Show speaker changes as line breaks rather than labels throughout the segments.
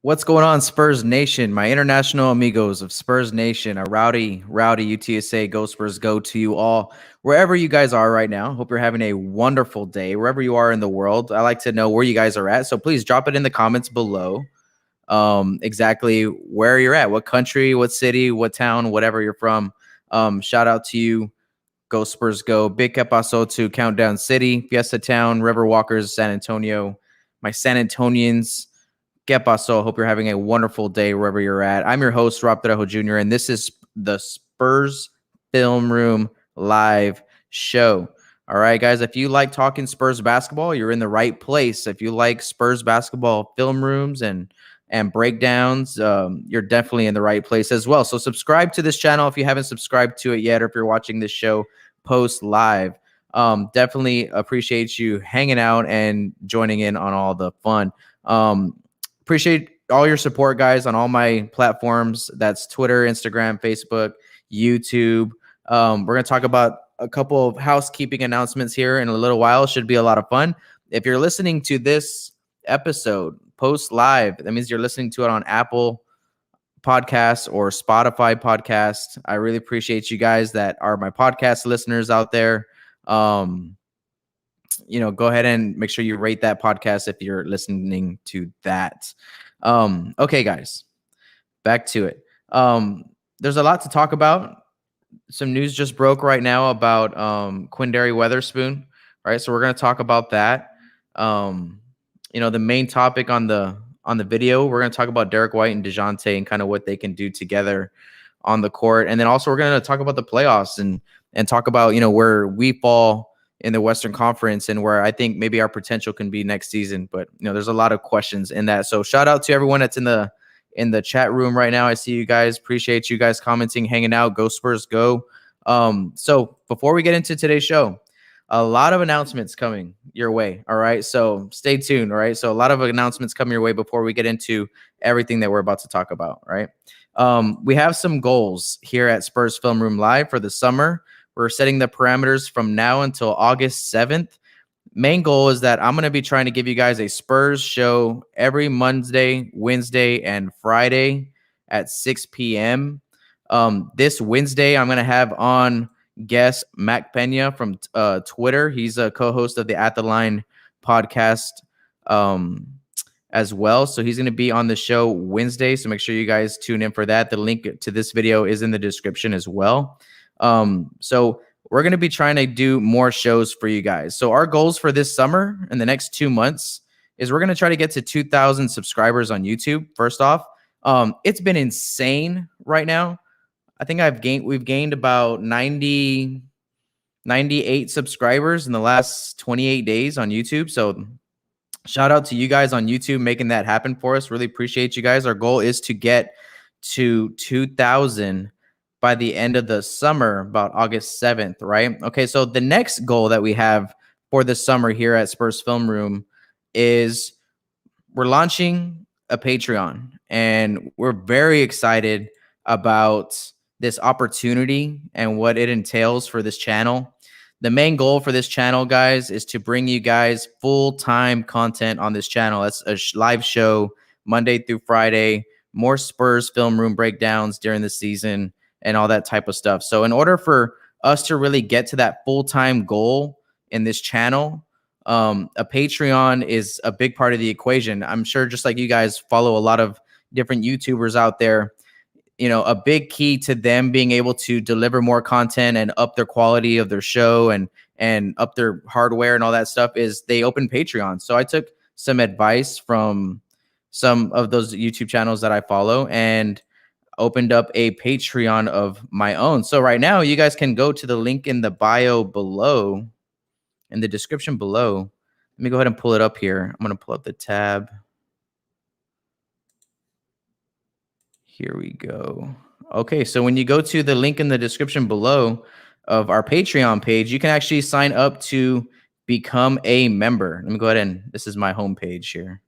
What's going on, Spurs Nation? My international amigos of Spurs Nation, a rowdy UTSA Go Spurs go to you all, wherever you guys are right now. Hope you're having a wonderful day, wherever you are in the world. I like to know where you guys are at, so please drop it in the comments below. Exactly where you're at, what country, what city, what town, whatever you're from. Shout out to you. Go Spurs go. Big que paso to Countdown City, Fiesta Town, River Walkers, San Antonio. My San Antonians. ¿Qué pasó? Hope you're having a wonderful day wherever you're at. I'm your host, Rob Trejo Jr., and this is the Spurs Film Room live show. All right, guys, if you like talking Spurs basketball, you're in the right place. If you like Spurs basketball film rooms and breakdowns, you're definitely in the right place as well. So subscribe to this channel if you haven't subscribed to it yet, or if you're watching this show post live. Definitely appreciate you hanging out and joining in on all the fun. Appreciate all your support, guys, on all my platforms. That's Twitter, Instagram, Facebook, YouTube. We're going to talk about a couple of housekeeping announcements here in a little while. Should be a lot of fun. If you're listening to this episode post live, that means you're listening to it on Apple Podcasts or Spotify Podcast. I really appreciate you guys that are my podcast listeners out there. Go ahead and make sure you rate that podcast if you're listening to that. Okay, guys, back to it. There's a lot to talk about. Some news just broke right now about Quinndary Weatherspoon, right? So we're going to talk about that. The main topic on the video, we're going to talk about Derrick White and DeJounte and kind of what they can do together on the court. And then also we're going to talk about the playoffs and talk about, where we fall in the Western Conference and where I think maybe our potential can be next season. But, there's a lot of questions in that. So shout out to everyone that's in the chat room right now. I see you guys. Appreciate you guys commenting, hanging out. Go Spurs, go. So before we get into today's show, a lot of announcements coming your way. All right. So stay tuned. All right. So a lot of announcements coming your way before we get into everything that we're about to talk about. Right. We have some goals here at Spurs Film Room Live for the summer. We're setting the parameters from now until August 7th. Main goal is that I'm going to be trying to give you guys a Spurs show every Monday, Wednesday, and Friday at 6 p.m. This Wednesday, I'm going to have on guest Mac Pena from Twitter. He's a co-host of the At the Line podcast as well. So he's going to be on the show Wednesday. So make sure you guys tune in for that. The link to this video is in the description as well. So we're going to be trying to do more shows for you guys. So our goals for this summer and the next 2 months is we're going to try to get to 2,000 subscribers on YouTube. First off, it's been insane right now. I think we've gained about 98 subscribers in the last 28 days on YouTube. So shout out to you guys on YouTube making that happen for us. Really appreciate you guys. Our goal is to get to 2,000 by the end of the summer, about August 7th, right? Okay, so the next goal that we have for the summer here at Spurs Film Room is we're launching a Patreon, and we're very excited about this opportunity and what it entails for this channel. The main goal for this channel, guys, is to bring you guys full-time content on this channel. That's a live show Monday through Friday, more Spurs Film Room breakdowns during the season, and all that type of stuff. So in order for us to really get to that full-time goal in this channel, a Patreon is a big part of the equation. I'm sure just like you guys follow a lot of different YouTubers out there, a big key to them being able to deliver more content and up their quality of their show and up their hardware and all that stuff is they open Patreon. So I took some advice from some of those YouTube channels that I follow and opened up a Patreon of my own. So right now you guys can go to the link in the bio below, in the description below. Let me go ahead and pull it up here. I'm going to pull up the tab. Here we go. Okay, so when you go to the link in the description below of our Patreon page, you can actually sign up to become a member. Let me go ahead and this is my homepage here.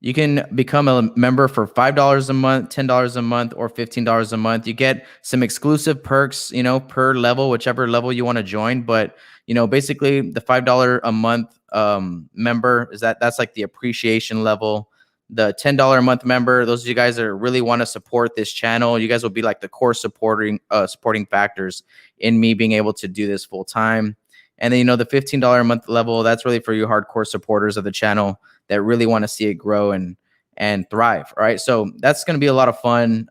You can become a member for $5 a month, $10 a month, or $15 a month. You get some exclusive perks, per level, whichever level you want to join. But, Basically the $5 a month member that's like the appreciation level. The $10 a month member, those of you guys that really want to support this channel, you guys will be like the core supporting factors in me being able to do this full time. And then, the $15 a month level, that's really for you hardcore supporters of the channel that really want to see it grow and thrive. All right. So that's going to be a lot of fun.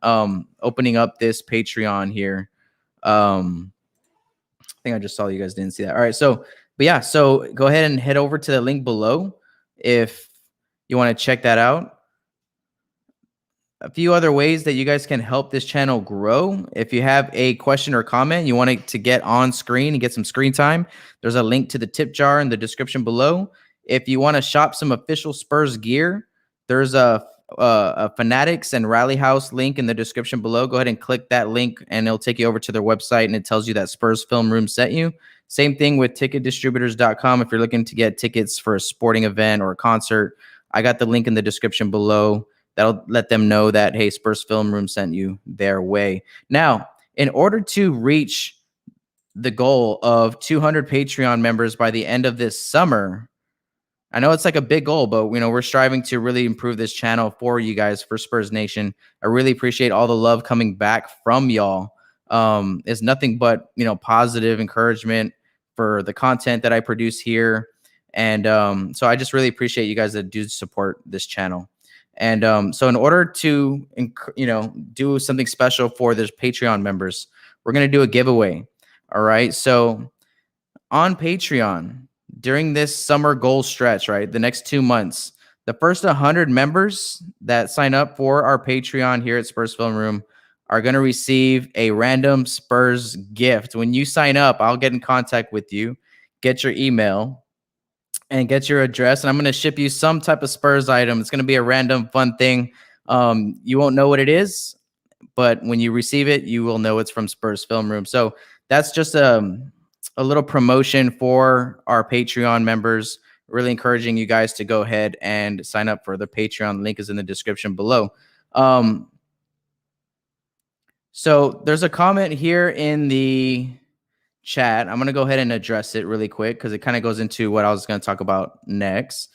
Opening up this Patreon here. I think I just saw you guys didn't see that. All right. So go ahead and head over to the link below if you want to check that out. A few other ways that you guys can help this channel grow. If you have a question or comment, you want it to get on screen and get some screen time, there's a link to the tip jar in the description below. If you want to shop some official Spurs gear, there's a Fanatics and Rally House link in the description below. Go ahead and click that link and it'll take you over to their website and it tells you that Spurs Film Room sent you. Same thing with ticketdistributors.com. If you're looking to get tickets for a sporting event or a concert, I got the link in the description below. That'll let them know that, hey, Spurs Film Room sent you their way. Now, in order to reach the goal of 200 Patreon members by the end of this summer, I know it's like a big goal, but we're striving to really improve this channel for you guys, for Spurs Nation. I really appreciate all the love coming back from y'all. It's nothing but positive encouragement for the content that I produce here, and so I just really appreciate you guys that do support this channel. And so in order to do something special for this Patreon members, we're going to do a giveaway. All right. So on Patreon, during this summer goal stretch, right, the next 2 months, the first 100 members that sign up for our Patreon here at Spurs Film Room are going to receive a random Spurs gift. When you sign up, I'll get in contact with you, get your email, and get your address, and I'm going to ship you some type of Spurs item. It's going to be a random fun thing. You won't know what it is, but when you receive it, you will know it's from Spurs Film Room. So that's just a little promotion for our Patreon members. Really encouraging you guys to go ahead and sign up for the Patreon. Link is in the description below. So there's a comment here in the chat. I'm going to go ahead and address it really quick because it kind of goes into what I was going to talk about next.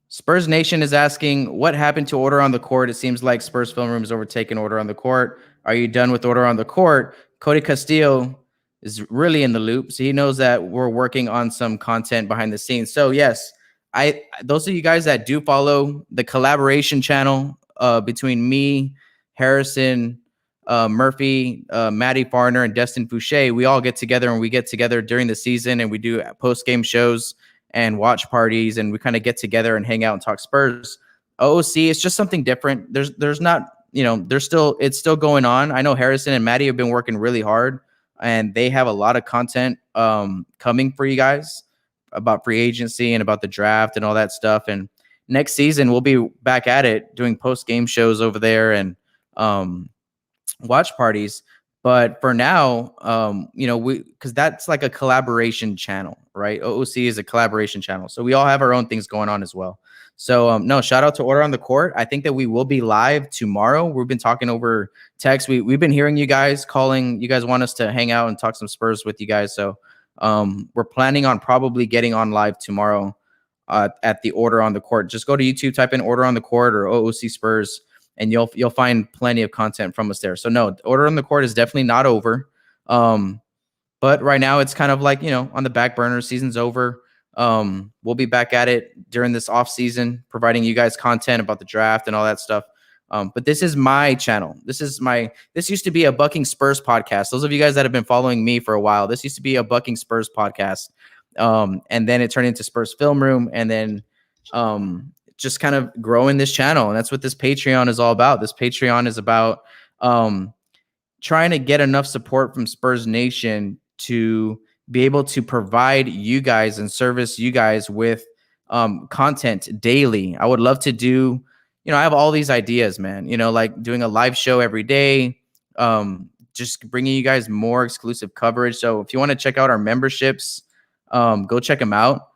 Spurs Nation is asking, what happened to Order on the Court? It seems like Spurs Film Room has overtaken Order on the Court. Are you done with Order on the Court? Cody Castillo is really in the loop, so he knows that we're working on some content behind the scenes. So yes, those of you guys that do follow the collaboration channel between me, Harrison, Murphy, Maddie Farner, and Destin Fouché, we all get together, and we get together during the season and we do post-game shows and watch parties, and we kind of get together and hang out and talk Spurs. OOC is just something different. There's not, it's still going on. I know Harrison and Maddie have been working really hard, and they have a lot of content coming for you guys about free agency and about the draft and all that stuff. And next season we'll be back at it doing post-game shows over there and watch parties. But for now, because that's like a collaboration channel, right? OOC is a collaboration channel, so we all have our own things going on as well. So no, shout out to Order on the Court. I think that we will be live tomorrow. We've been talking over text. We've been hearing you guys calling. You guys want us to hang out and talk some Spurs with you guys. So we're planning on probably getting on live tomorrow at the Order on the Court. Just go to YouTube, type in Order on the Court or OOC Spurs, and you'll find plenty of content from us there. So no, Order on the Court is definitely not over. But right now it's kind of like, on the back burner. Season's over. We'll be back at it during this off season, providing you guys content about the draft and all that stuff. But this is my channel. This used to be a Bucking Spurs podcast. Those of you guys that have been following me for a while, this used to be a Bucking Spurs podcast. And then it turned into Spurs Film Room, and then just kind of growing this channel. And that's what this Patreon is all about. This Patreon is about trying to get enough support from Spurs Nation to be able to provide you guys and service you guys with content daily. I would love to do, I have all these ideas, man, like doing a live show every day, just bringing you guys more exclusive coverage. So if you want to check out our memberships, go check them out.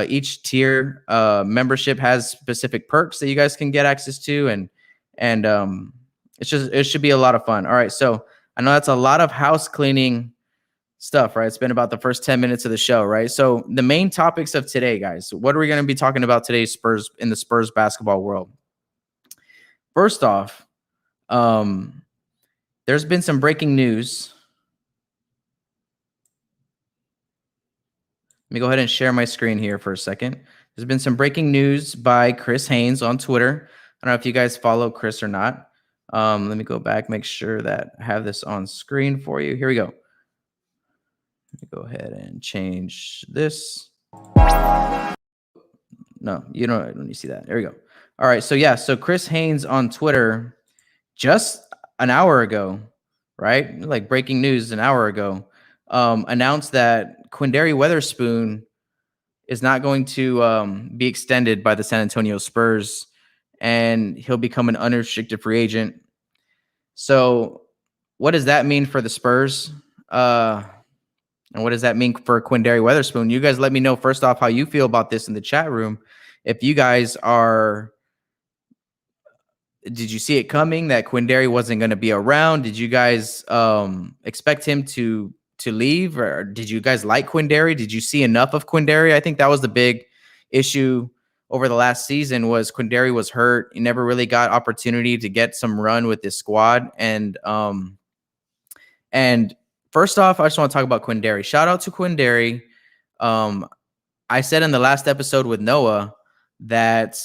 Each tier membership has specific perks that you guys can get access to, and it should be a lot of fun. All right, so I know that's a lot of house cleaning stuff, right? It's been about the first 10 minutes of the show, right? So the main topics of today, guys, what are we going to be talking about today, Spurs, in the Spurs basketball world? First off, there's been some breaking news. Let me go ahead and share my screen here for a second. There's been some breaking news by Chris Haynes on Twitter. I don't know if you guys follow Chris or not. Let me go back, make sure that I have this on screen for you. Here we go. Let me go ahead and change this. No, you don't. Let me see that. There we go. All right. So yeah. So Chris Haynes on Twitter just an hour ago, right? Like breaking news an hour ago, announced that Quinndary Weatherspoon is not going to be extended by the San Antonio Spurs, and he'll become an unrestricted free agent. So what does that mean for the Spurs? And what does that mean for Quinndary Weatherspoon? You guys let me know first off how you feel about this in the chat room. If you guys are, did you see it coming that Quinndary wasn't going to be around? Did you guys expect him to leave, or did you guys like Quinndary? Did you see enough of Quinndary? I think that was the big issue over the last season, was Quinndary was hurt. He never really got opportunity to get some run with this squad. And first off, I just want to talk about Quinndary. Shout out to Quinndary. I said in the last episode with Noah that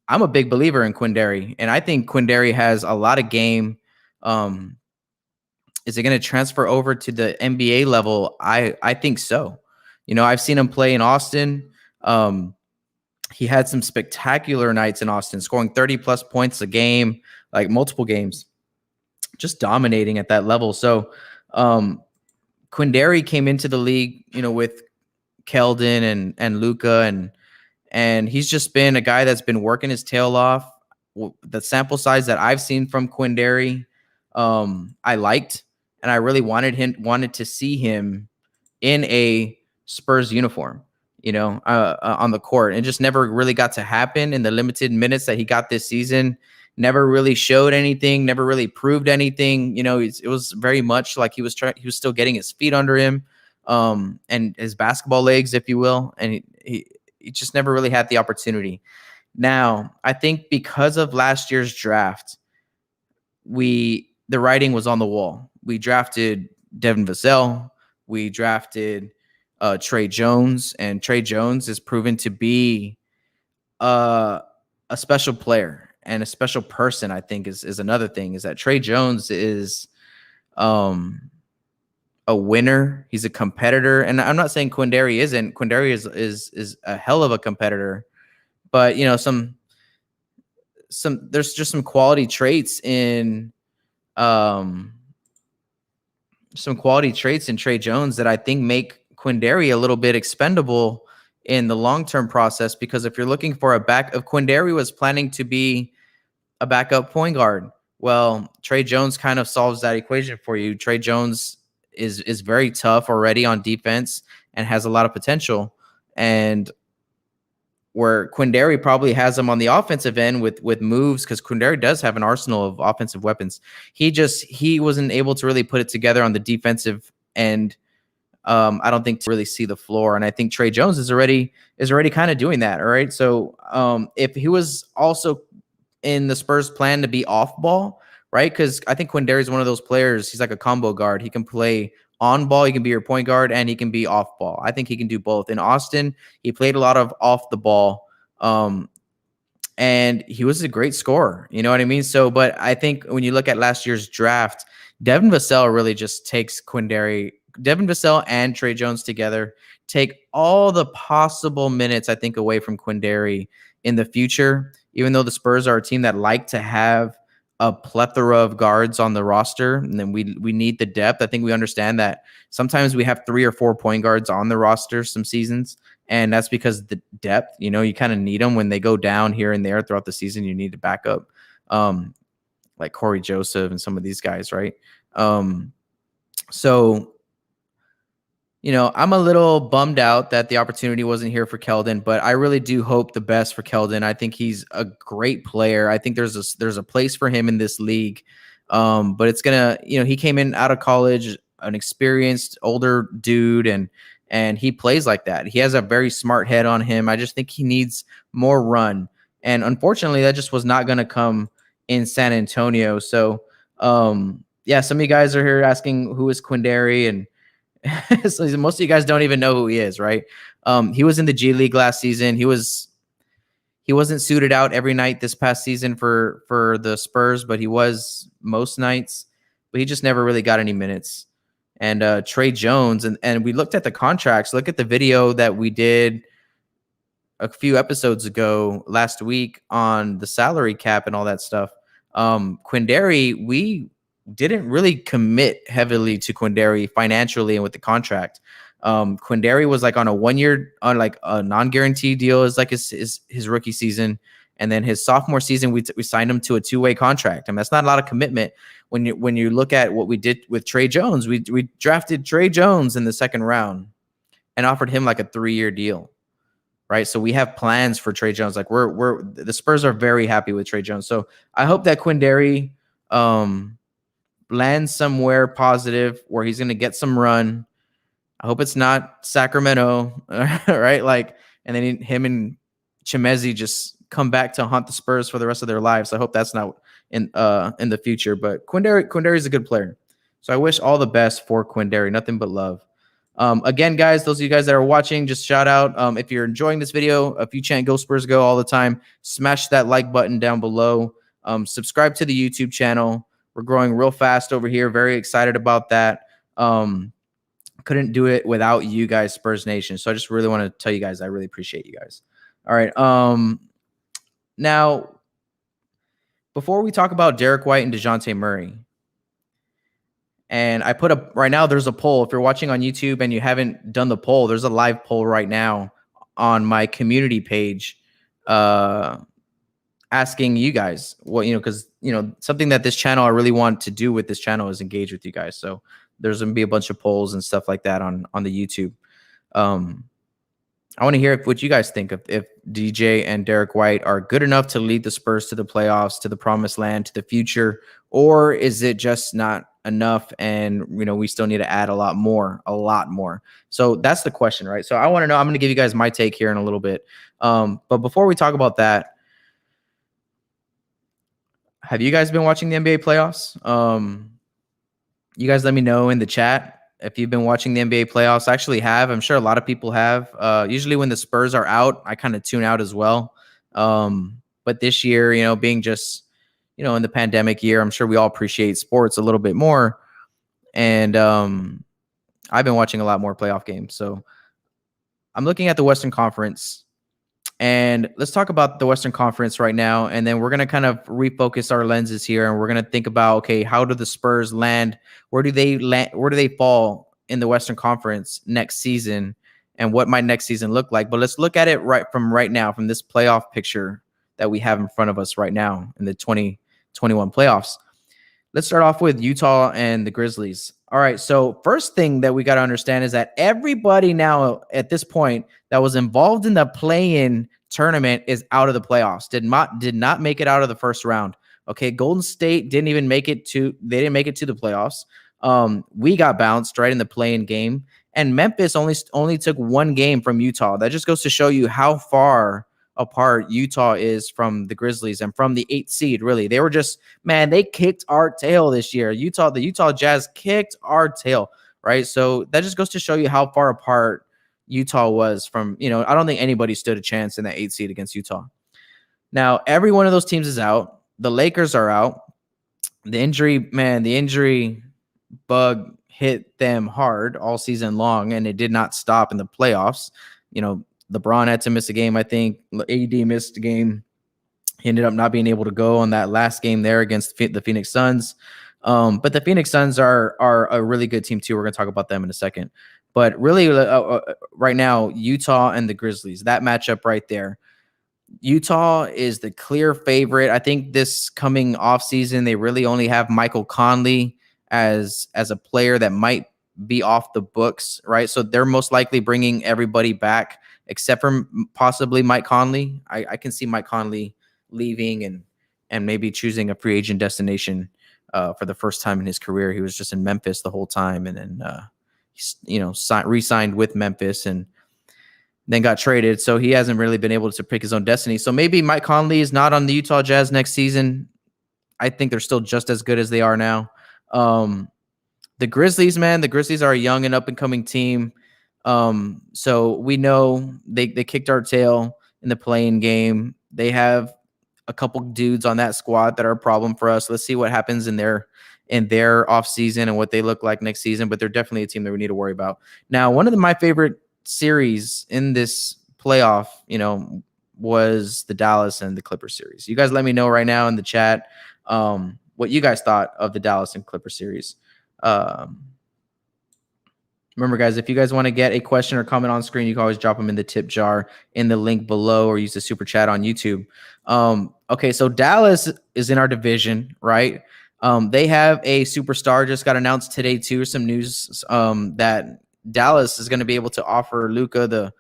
I'm a big believer in Quinndary, and I think Quinndary has a lot of game. Is it going to transfer over to the NBA level? I think so. You know, I've seen him play in Austin. He had some spectacular nights in Austin, scoring 30+ points a game, like multiple games, just dominating at that level. So Quinndary came into the league, you know, with Keldon and Luka, and he's just been a guy that's been working his tail off. The sample size that I've seen from Quinndary, I liked, and I really wanted to see him in a Spurs uniform, you know, on the court. It just never really got to happen in the limited minutes that he got this season. Never really showed anything, never really proved anything. You know, it was very much like he was still getting his feet under him, and his basketball legs, if you will. And he just never really had the opportunity. Now, I think because of last year's draft, the writing was on the wall. We drafted Devin Vassell. We drafted Tre Jones, and Tre Jones is proven to be a special player and a special person. I think is another thing, is that Tre Jones is a winner. He's a competitor, and I'm not saying Quinndary isn't. Quinndary is a hell of a competitor, but you know, there's just some quality traits in Tre Jones that I think make Quinndary a little bit expendable in the long-term process. Because if you're looking for if Quinndary was planning to be a backup point guard, well, Tre Jones kind of solves that equation for you. Tre Jones is very tough already on defense and has a lot of potential, and where Quinndary probably has him on the offensive end with moves, because Quinndary does have an arsenal of offensive weapons. He wasn't able to really put it together on the defensive end. I don't think to really see the floor, and I think Tre Jones is already kind of doing that. All right, so if he was also in the Spurs' plan to be off ball, right? Because I think Quinndary is one of those players. He's like a combo guard. He can play on ball, he can be your point guard, and he can be off ball. I think he can do both. In Austin, he played a lot of off the ball, and he was a great scorer. You know what I mean? So, but I think when you look at last year's draft, Devin Vassell really just takes Quinndary. Devin Vassell and Tre Jones together take all the possible minutes, I think, away from Quinndary in the future. Even though the Spurs are a team that like to have a plethora of guards on the roster, and then we need the depth. I think we understand that sometimes we have 3 or 4 point guards on the roster some seasons, and that's because the depth, you know, you kind of need them when they go down here and there throughout the season. You need to back up, like Corey Joseph and some of these guys, right? So, you know, I'm a little bummed out that the opportunity wasn't here for Keldon, but I really do hope the best for Keldon. I think he's a great player. I think there's a place for him in this league. But it's gonna, he came in out of college, an experienced older dude, and he plays like that. He has a very smart head on him. I just think he needs more run. And unfortunately, that just was not going to come in San Antonio. So, yeah, some of you guys are here asking who is Quinndary, and so most of you guys don't even know who he is, right? He was in the G League last season. He wasn't suited out every night this past season for the Spurs, but he was most nights. But he just never really got any minutes. And Trey Jones, and we looked at the contracts. Look at the video that we did a few episodes ago last week on the salary cap and all that stuff. Quinndary, we didn't really commit heavily to Quinndary financially and with the contract. Quinndary was like on a 1 year, on like a non-guaranteed deal, is like his rookie season. And then his sophomore season, we signed him to a 2-way contract. I mean, that's not a lot of commitment. When you look at what we did with Trey Jones, we drafted Trey Jones in the second round and offered him like a 3-year deal, right? So we have plans for Trey Jones. Like the Spurs are very happy with Trey Jones. So I hope that Quinndary lands somewhere positive where he's going to get some run. I hope it's not Sacramento, right? Like, and then him and Chimezie just come back to haunt the Spurs for the rest of their lives. I hope that's not in the future. But Quinndary is a good player, so I wish all the best for Quinndary. Nothing but love. Again, guys, those of you guys that are watching, just shout out. If you're enjoying this video, if you chant "Go Spurs Go" all the time, smash that like button down below. Subscribe to the YouTube channel. We're growing real fast over here. Very excited about that. Couldn't do it without you guys, Spurs Nation. So I just really want to tell you guys I really appreciate you guys. All right. Now, before we talk about Derrick White and DeJounte Murray, and I put up right now, there's a poll. If you're watching on YouTube and you haven't done the poll, there's a live poll right now on my community page asking you guys what, because, something that this channel, I really want to do with this channel is engage with you guys. So there's going to be a bunch of polls and stuff like that on the YouTube. I want to hear what you guys think of if DJ and Derrick White are good enough to lead the Spurs to the playoffs, to the promised land, to the future, or is it just not enough and, we still need to add a lot more. So that's the question, right? So I want to know, I'm going to give you guys my take here in a little bit. But before we talk about that, have you guys been watching the NBA playoffs? You guys let me know in the chat if you've been watching the NBA playoffs. I actually have. I'm sure a lot of people have. Usually when the Spurs are out, I kind of tune out as well. But this year, being just, in the pandemic year, I'm sure we all appreciate sports a little bit more. And I've been watching a lot more playoff games. So I'm looking at the Western Conference. And let's talk about the Western Conference right now. And then we're going to kind of refocus our lenses here. And we're going to think about, okay, how do the Spurs land? Where do they land? Where do they fall in the Western Conference next season? And what might next season look like? But let's look at it right now, from this playoff picture that we have in front of us right now in the 2021 playoffs. Let's start off with Utah and the Grizzlies. All right, so first thing that we got to understand is that everybody now at this point that was involved in the play-in tournament is out of the playoffs. Did not make it out of the first round. Okay, Golden State didn't make it to the playoffs. We got bounced right in the play-in game, and Memphis only took one game from Utah. That just goes to show you how far apart Utah is from the Grizzlies and from the 8th seed. Really, they were just, man, they kicked our tail this year. The Utah Jazz kicked our tail, right? So that just goes to show you how far apart Utah was from, I don't think anybody stood a chance in that 8th seed against Utah. Now, every one of those teams is out. The Lakers are out. The injury bug hit them hard all season long, and it did not stop in the playoffs. LeBron had to miss a game. I think AD missed a game. He ended up not being able to go on that last game there against the Phoenix Suns. But the Phoenix Suns are a really good team too. We're going to talk about them in a second. But really, right now, Utah and the Grizzlies, that matchup right there. Utah is the clear favorite. I think this coming offseason, they really only have Michael Conley as a player that might be off the books, right? So they're most likely bringing everybody back except for possibly Mike Conley. I can see Mike Conley leaving and maybe choosing a free agent destination for the first time in his career. He was just in Memphis the whole time, and then re-signed with Memphis and then got traded. So he hasn't really been able to pick his own destiny. So maybe Mike Conley is not on the Utah Jazz next season. I think they're still just as good as they are now. The Grizzlies, man, the Grizzlies are a young and up-and-coming team. So we know they kicked our tail in the play-in game. They have a couple dudes on that squad that are a problem for us. Let's see what happens in their offseason and what they look like next season, but they're definitely a team that we need to worry about. Now, one of my favorite series in this playoff, was the Dallas and the Clippers series. You guys let me know right now in the chat what you guys thought of the Dallas and Clippers series. Remember, guys, if you guys want to get a question or comment on screen, you can always drop them in the tip jar in the link below or use the super chat on YouTube. Okay, so Dallas is in our division, right? They have a superstar just got announced today too. Some news that Dallas is going to be able to offer Luka the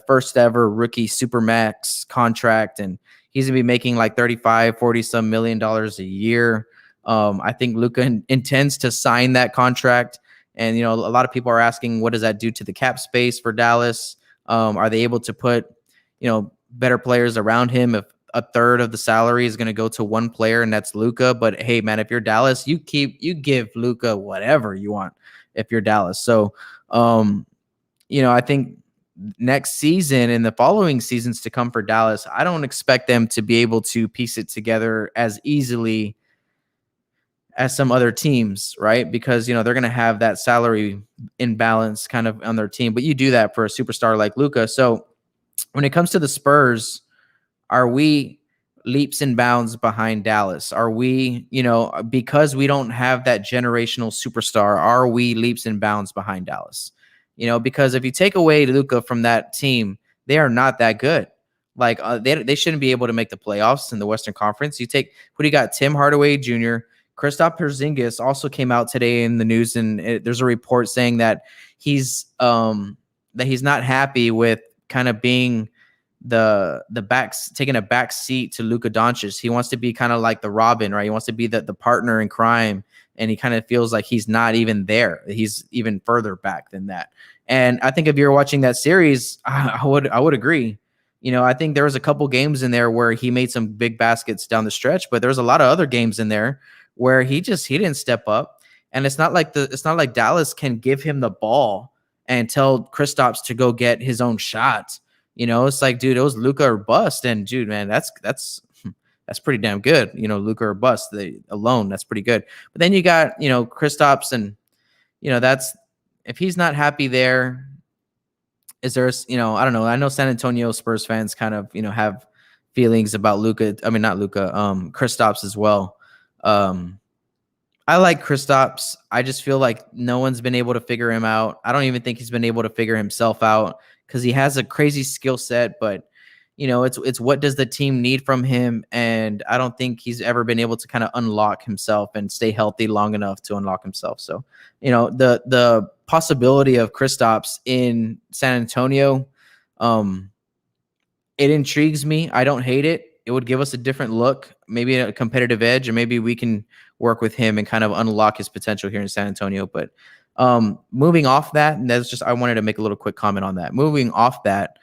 first ever rookie supermax contract, and he's going to be making like 35, 40 some $40 million a year. I think Luka intends to sign that contract. And, a lot of people are asking, what does that do to the cap space for Dallas? Are they able to put, better players around him if a third of the salary is going to go to one player, and that's Luka? But hey, man, if you're Dallas, you give Luka whatever you want if you're Dallas. So, I think next season and the following seasons to come for Dallas, I don't expect them to be able to piece it together as easily as some other teams, right? Because, they're going to have that salary imbalance kind of on their team, but you do that for a superstar like Luka. So when it comes to the Spurs, are we leaps and bounds behind Dallas? Are we, because we don't have that generational superstar, are we leaps and bounds behind Dallas? Because if you take away Luka from that team, they are not that good. Like they shouldn't be able to make the playoffs in the Western Conference. You got Tim Hardaway Jr., Kristaps Porzingis also came out today in the news, and there's a report saying that he's not happy with kind of being taking a back seat to Luka Doncic. He wants to be kind of like the Robin, right? He wants to be the partner in crime, and he kind of feels like he's not even there. He's even further back than that. And I think if you're watching that series, I would agree. I think there was a couple games in there where he made some big baskets down the stretch, but there's a lot of other games in there where he didn't step up. And it's not like Dallas can give him the ball and tell Kristaps to go get his own shot. It's like, dude, it was Luka or bust. And dude, man, that's pretty damn good. Luka or bust alone, that's pretty good. But then you got, Kristaps, and that's, if he's not happy there, is there, I don't know. I know San Antonio Spurs fans kind of, have feelings about Luka. I mean, not Luka, Kristaps as well. I like Kristaps. I just feel like no one's been able to figure him out. I don't even think he's been able to figure himself out because he has a crazy skill set, but it's what does the team need from him? And I don't think he's ever been able to kind of unlock himself and stay healthy long enough to unlock himself. So, the possibility of Kristaps in San Antonio, it intrigues me. I don't hate it. It would give us a different look, maybe a competitive edge, and maybe we can work with him and kind of unlock his potential here in San Antonio. But moving off that, and that's just, I wanted to make a little quick comment on that. Moving off that,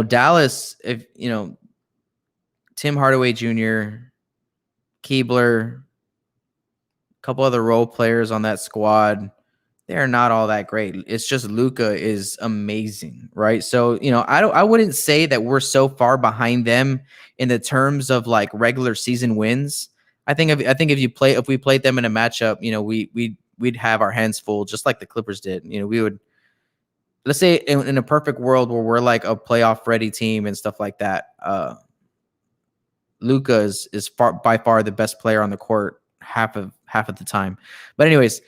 Dallas, if, Tim Hardaway Jr., Keebler, a couple other role players on that squad, they're not all that great. It's just Luka is amazing, right? So, I wouldn't say that we're so far behind them in the terms of like regular season wins. I think if we played them in a matchup, we'd have our hands full, just like the Clippers did. We would, let's say in a perfect world where we're like a playoff ready team and stuff like that. Luka is by far the best player on the court half of the time. But anyways,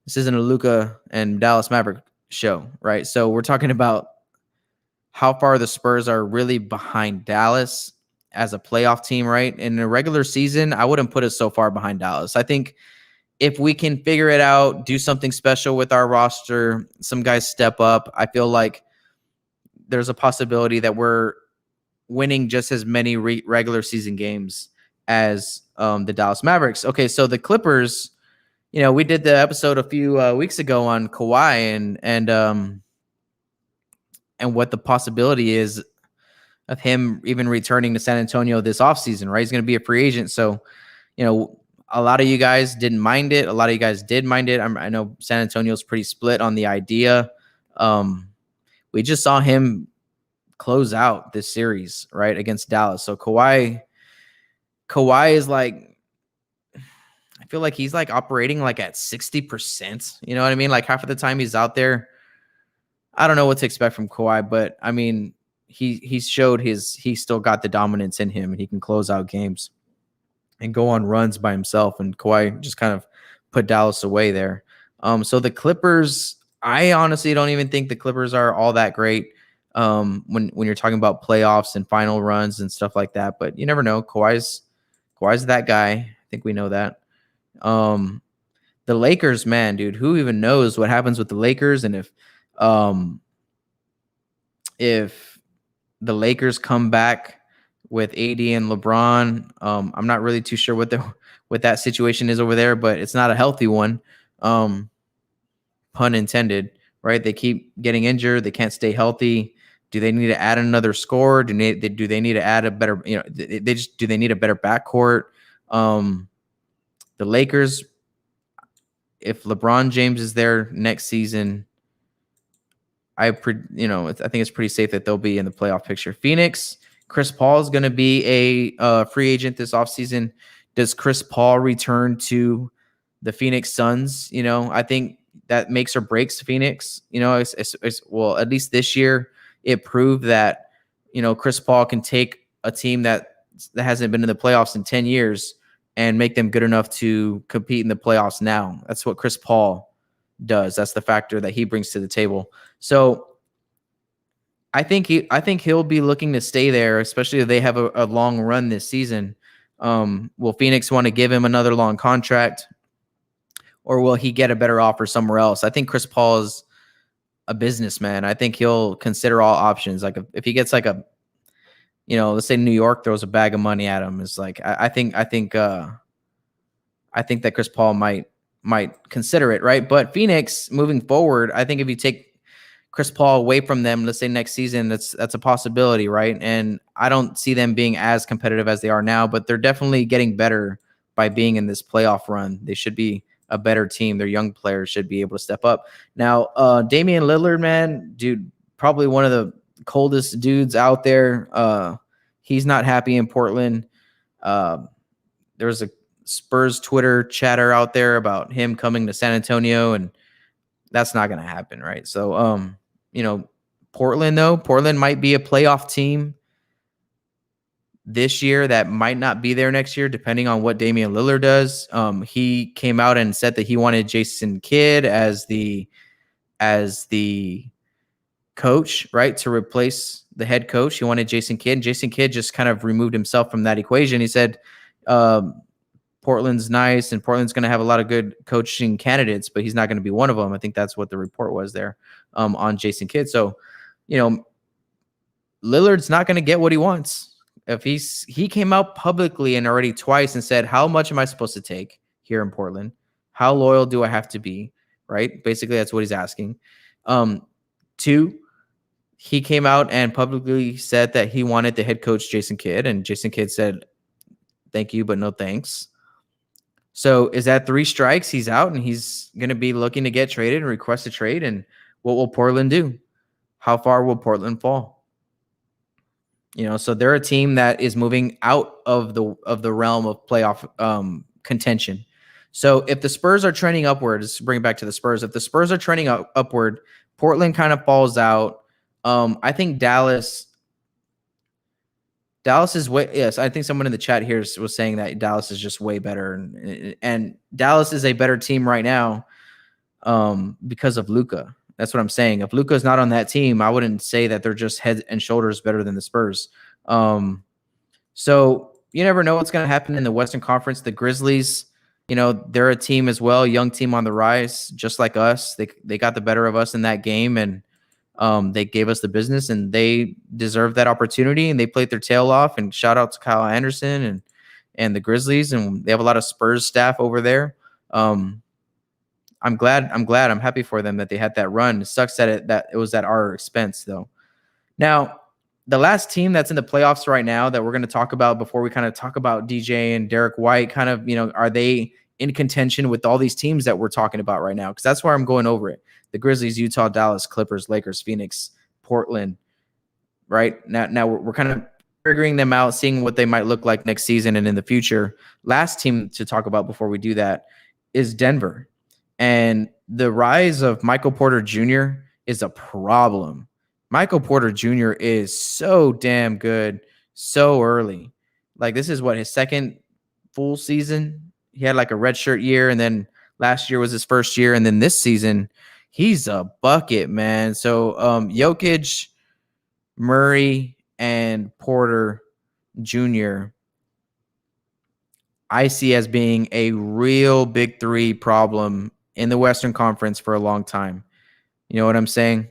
this isn't a Luka and Dallas Maverick show, right? So we're talking about how far the Spurs are really behind Dallas as a playoff team, right? In a regular season, I wouldn't put us so far behind Dallas. I think if we can figure it out, do something special with our roster, some guys step up, I feel like there's a possibility that we're winning just as many regular season games as the Dallas Mavericks. Okay, so the Clippers, we did the episode a few weeks ago on Kawhi and what the possibility is of him even returning to San Antonio this offseason, right? He's going to be a free agent. So, a lot of you guys didn't mind it. A lot of you guys did mind it. I know San Antonio's pretty split on the idea. We just saw him close out this series, right, against Dallas. So Kawhi is like, I feel like he's like operating like at 60%. You know what I mean? Like half of the time he's out there. I don't know what to expect from Kawhi, but I mean, he's showed he still got the dominance in him, and he can close out games and go on runs by himself. And Kawhi just kind of put Dallas away there. So the Clippers, I honestly don't even think the Clippers are all that great when you're talking about playoffs and final runs and stuff like that. But you never know. Kawhi's that guy. I think we know that. The Lakers, man, dude, who even knows what happens with the Lakers? And if the Lakers come back with AD and LeBron, I'm not really too sure what that situation is over there, but it's not a healthy one. Pun intended, right? They keep getting injured. They can't stay healthy. Do they need to add another scorer? Do they need to add a better, do they need a better backcourt? The Lakers, if LeBron James is there next season, I think it's pretty safe that they'll be in the playoff picture. Phoenix, Chris Paul is going to be a free agent this offseason. Does Chris Paul return to the Phoenix Suns? I think that makes or breaks Phoenix. Well, at least this year, it proved that, Chris Paul can take a team that hasn't been in the playoffs in 10 years and make them good enough to compete in the playoffs now. That's what Chris Paul does. That's the factor that he brings to the table. So I think he'll be looking to stay there, especially if they have a long run this season. Will Phoenix want to give him another long contract, or will he get a better offer somewhere else? I think Chris Paul is a businessman. I think he'll consider all options. Like if he gets like let's say New York throws a bag of money at him, it's like I think that Chris Paul might consider it, right? But Phoenix moving forward, I think if you take Chris Paul away from them, let's say next season, that's a possibility, right? And I don't see them being as competitive as they are now, but they're definitely getting better by being in this playoff run. They should be a better team. Their young players should be able to step up. Now, Damian Lillard, man, dude, probably one of the coldest dudes out there. He's not happy in Portland. There's a Spurs Twitter chatter out there about him coming to San Antonio, and that's not going to happen, right? So, Portland might be a playoff team this year that might not be there next year, depending on what Damian Lillard does. He came out and said that he wanted Jason Kidd as the coach, right, to replace the head coach. He wanted Jason Kidd. Jason Kidd just kind of removed himself from that equation. He said, Portland's nice and Portland's going to have a lot of good coaching candidates, but he's not going to be one of them. I think that's what the report was there on Jason Kidd. So, Lillard's not going to get what he wants. If he came out publicly and already twice and said, how much am I supposed to take here in Portland? How loyal do I have to be? Right? Basically, that's what he's asking. 2, he came out and publicly said that he wanted the head coach, Jason Kidd, and Jason Kidd said, thank you, but no thanks. So is that 3 strikes? He's out and he's going to be looking to get traded and request a trade. And what will Portland do? How far will Portland fall? So they're a team that is moving out of the realm of playoff contention. So if the Spurs are trending upward, let's bring it back to the Spurs. If the Spurs are trending upward, Portland kind of falls out. I think Dallas is way. Yes, I think someone in the chat here was saying that Dallas is just way better, and Dallas is a better team right now because of Luka. That's what I'm saying. If Luka is not on that team, I wouldn't say that they're just head and shoulders better than the Spurs. So you never know what's going to happen in the Western Conference. The Grizzlies, they're a team as well, young team on the rise, just like us. They got the better of us in that game, and they gave us the business, and they deserved that opportunity, and they played their tail off. And shout out to Kyle Anderson, and the Grizzlies, and they have a lot of Spurs staff over there. I'm happy for them that they had that run. It sucks that it was at our expense though. Now, the last team that's in the playoffs right now that we're going to talk about before we kind of talk about DJ and Derrick White, kind of, are they in contention with all these teams that we're talking about right now? Because that's where I'm going over it. The Grizzlies, Utah, Dallas, Clippers, Lakers, Phoenix, Portland, right? Now we're kind of figuring them out, seeing what they might look like next season and in the future. Last team to talk about before we do that is Denver. And the rise of Michael Porter Jr. is a problem. Michael Porter Jr. is so damn good so early. Like, this is what, his second full season? He had like a redshirt year, and then last year was his first year, and then this season, he's a bucket, man. So Jokic, Murray, and Porter Jr., I see as being a real big three problem in the Western Conference for a long time. You know what I'm saying?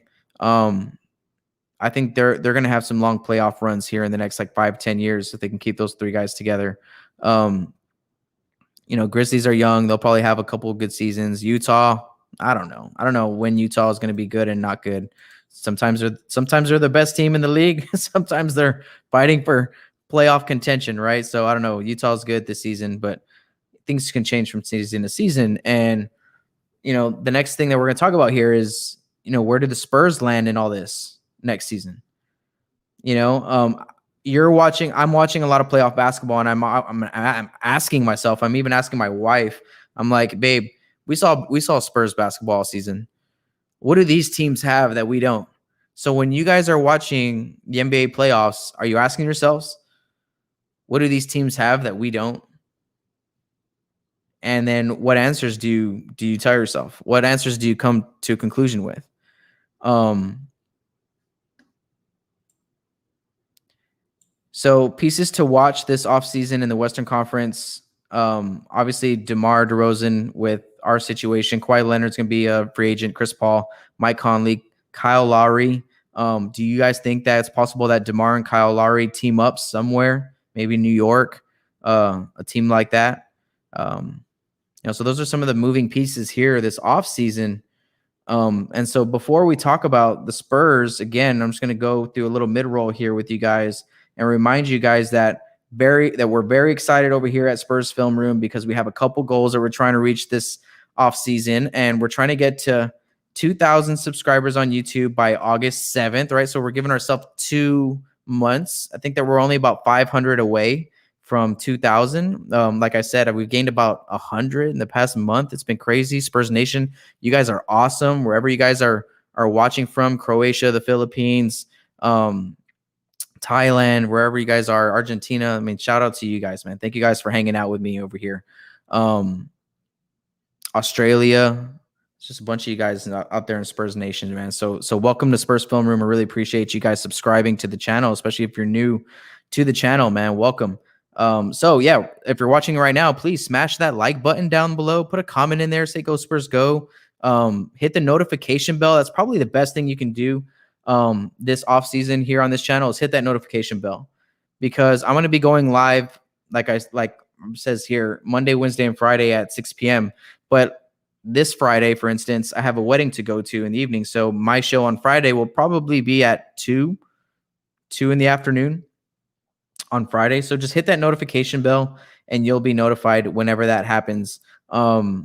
I think they're going to have some long playoff runs here in the next like 5-10 years if they can keep those three guys together. Grizzlies are young. They'll probably have a couple of good seasons. Utah, I don't know. I don't know when Utah is going to be good and not good. Sometimes they're the best team in the league. Sometimes they're fighting for playoff contention, right? So I don't know. Utah's good this season, but things can change from season to season. And the next thing that we're going to talk about here is, where do the Spurs land in all this next season? You're watching, I'm watching a lot of playoff basketball, and I'm asking myself, I'm even asking my wife, I'm like, babe, we saw Spurs basketball all season. What do these teams have that we don't? So when you guys are watching the NBA playoffs, are you asking yourselves, what do these teams have that we don't? And then what answers do you tell yourself? What answers do you come to a conclusion with? So pieces to watch this offseason in the Western Conference. Obviously, DeMar DeRozan with our situation. Kawhi Leonard's going to be a free agent. Chris Paul, Mike Conley, Kyle Lowry. Do you guys think that it's possible that DeMar and Kyle Lowry team up somewhere? Maybe New York, a team like that. So those are some of the moving pieces here this offseason. And so before we talk about the Spurs, again, I'm just going to go through a little mid-roll here with you guys and remind you guys that we're very excited over here at Spurs Film Room because we have a couple goals that we're trying to reach this offseason, and we're trying to get to 2,000 subscribers on YouTube by August 7th, right? So we're giving ourselves 2 months. I think that we're only about 500 away from 2,000. Like I said, we've gained about 100 in the past month. It's been crazy. Spurs Nation, you guys are awesome. Wherever you guys are watching from, Croatia, the Philippines, Thailand, wherever you guys are, Argentina. I mean, shout out to you guys, man. Thank you guys for hanging out with me over here. Australia, it's just a bunch of you guys out there in Spurs Nation, man. So welcome to Spurs Film Room. I really appreciate you guys subscribing to the channel, especially if you're new to the channel, man. Welcome. So yeah, if you're watching right now, please smash that like button down below, put a comment in there, say go Spurs go. Hit the notification bell. That's probably the best thing you can do this off season here on this channel is hit that notification bell, because I'm going to be going live, like it says here, Monday, Wednesday, and Friday at 6 p.m. But this Friday, for instance, I have a wedding to go to in the evening. So my show on Friday will probably be at 2 in the afternoon on Friday. So just hit that notification bell and you'll be notified whenever that happens. Other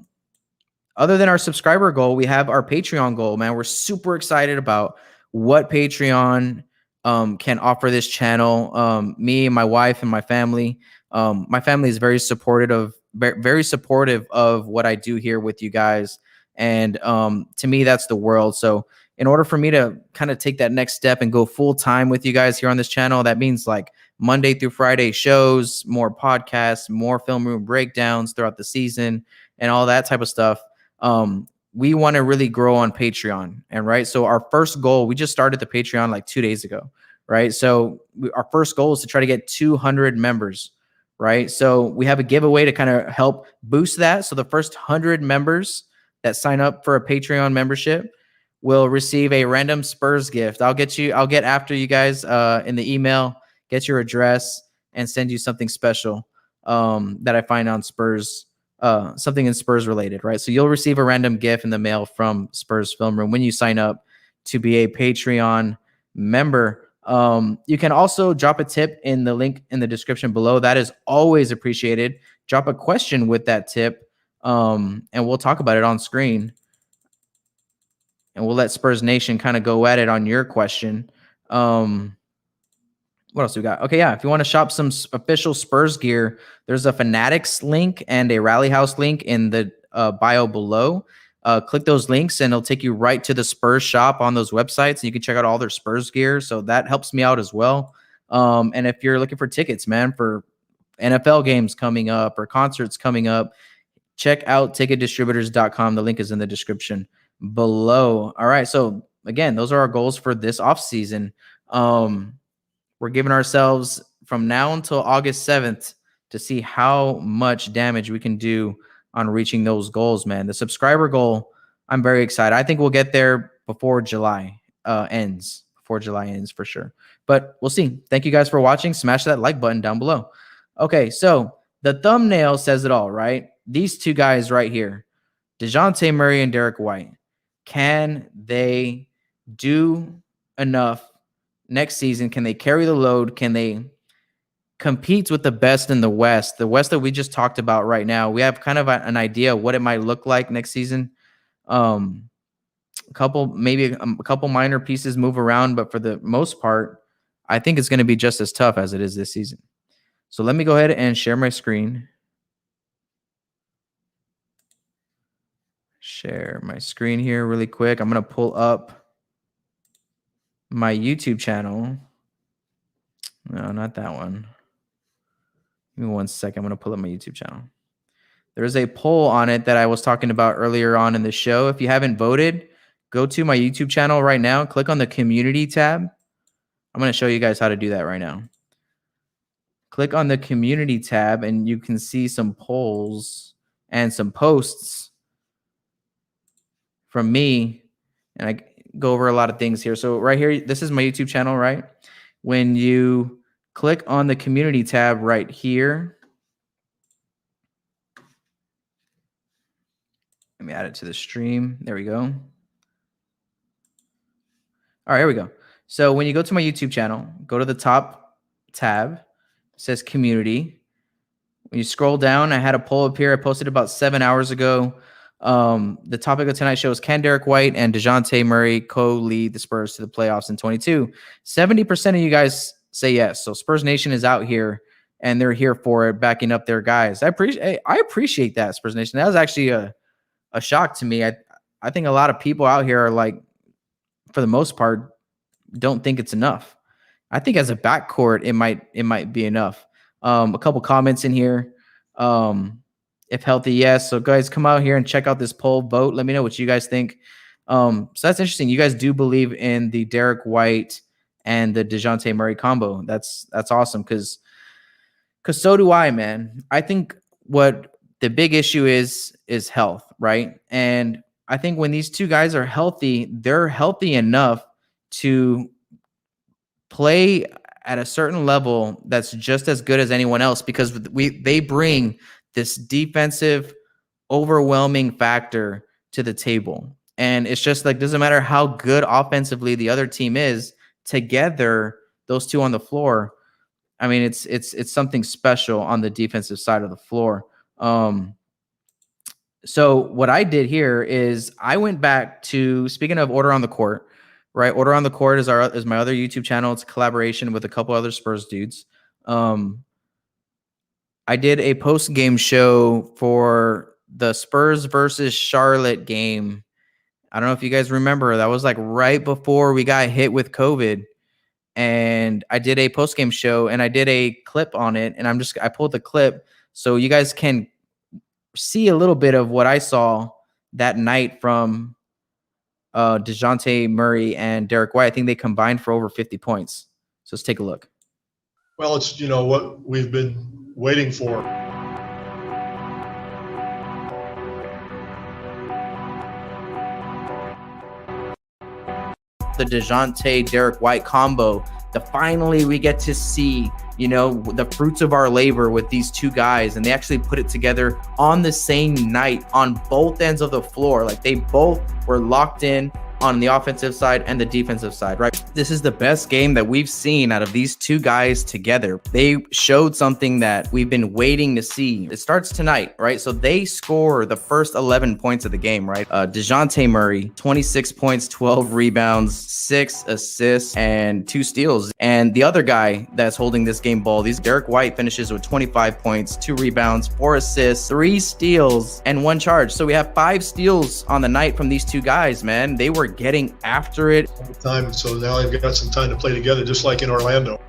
than our subscriber goal, we have our Patreon goal, man. We're super excited about what Patreon can offer this channel. Me and my wife and my family. My family is very supportive of what I do here with you guys. And to me, that's the world. So in order for me to kind of take that next step and go full time with you guys here on this channel, that means like Monday through Friday shows, more podcasts, more film room breakdowns throughout the season, and all that type of stuff. We want to really grow on Patreon. And right. So our first goal, we just started the Patreon like 2 days ago. Right. So our first goal is to try to get 200 members. Right. So we have a giveaway to kind of help boost that. So the first 100 members that sign up for a Patreon membership will receive a random Spurs gift. I'll get after you guys in the email, get your address, and send you something special. that I find on Spurs, something in Spurs related, right? So you'll receive a random GIF in the mail from Spurs Film Room when you sign up to be a Patreon member. You can also drop a tip in the link in the description below. That is always appreciated. Drop a question with that tip, and we'll talk about it on screen. And we'll let Spurs Nation kind of go at it on your question. What else we got? Okay, yeah. If you want to shop some official Spurs gear, there's a Fanatics link and a Rally House link in the bio below. Click those links and it'll take you right to the Spurs shop on those websites. And you can check out all their Spurs gear. So that helps me out as well. And if you're looking for tickets, man, for NFL games coming up or concerts coming up, check out ticketdistributors.com. The link is in the description below. All right. So again, those are our goals for this offseason. We're giving ourselves from now until August 7th to see how much damage we can do on reaching those goals, man. The subscriber goal, I'm very excited. I think we'll get there before July ends. Before July ends for sure. But we'll see. Thank you guys for watching. Smash that like button down below. Okay, so the thumbnail says it all, right? These two guys right here, DeJounte Murray and Derrick White. Can they do enough next season? Can they carry the load? Can they compete with the best in the West? The West that we just talked about right now. We have kind of an idea what it might look like next season. Maybe a couple minor pieces move around, but for the most part, I think it's going to be just as tough as it is this season. So let me go ahead and share my screen. Share my screen here really quick. I'm going to pull up my YouTube channel. No, not that one. Give me 1 second. I'm going to pull up my YouTube channel. There's a poll on it that I was talking about earlier on in the show. If you haven't voted, go to my YouTube channel right now. Click on the community tab. I'm going to show you guys how to do that right now. Click on the community tab and you can see some polls and some posts from me. And I go over a lot of things here. So right here, this is my YouTube channel, right? When you click on the community tab right here, let me add it to the stream. There we go. All right, here we go. So when you go to my YouTube channel, go to the top tab. It says community. When you scroll down, I had a poll up here. I posted about 7 hours ago. The topic of tonight's show is, can Derrick White and DeJounte Murray co-lead the Spurs to the playoffs in 22? 70% of you guys say yes. So Spurs Nation is out here and they're here for it, backing up their guys. I appreciate that, Spurs Nation. That was actually a shock to me. I think a lot of people out here are like, for the most part, don't think it's enough. I think as a backcourt, it might be enough. A couple comments in here. If healthy, yes. So guys, come out here and check out this poll, vote. Let me know what you guys think. So that's interesting. You guys do believe in the Derrick White and the DeJounte Murray combo. That's awesome because so do I, man. I think what the big issue is health, right? And I think when these two guys are healthy, they're healthy enough to play at a certain level that's just as good as anyone else, because they bring this defensive overwhelming factor to the table. And it's just like, doesn't matter how good offensively the other team is, together, those two on the floor, I mean, it's something special on the defensive side of the floor. So what I did here is I went back to, speaking of Order on the Court, right? Order on the Court is my other YouTube channel. It's a collaboration with a couple other Spurs dudes. I did a post-game show for the Spurs versus Charlotte game. I don't know if you guys remember. That was like right before we got hit with COVID. And I did a post-game show and I did a clip on it. And I pulled the clip so you guys can see a little bit of what I saw that night from DeJounte Murray and Derrick White. I think they combined for over 50 points. So let's take a look.
Well, it's, what we've been waiting for.
The DeJounte Derrick White combo finally we get to see, the fruits of our labor with these two guys, and they actually put it together on the same night on both ends of the floor. Like, they both were locked in on the offensive side and the defensive side, right? This is the best game that we've seen out of these two guys together. They showed something that we've been waiting to see. It starts tonight, right? So they score the first 11 points of the game, right? DeJounte Murray, 26 points, 12 rebounds, 6 assists, and 2 steals. And the other guy that's holding this game ball, Derrick White, finishes with 25 points, 2 rebounds, 4 assists, 3 steals, and 1 charge. So we have 5 steals on the night from these two guys, man. They were getting after it.
So now they've got some time to play together, just like in Orlando.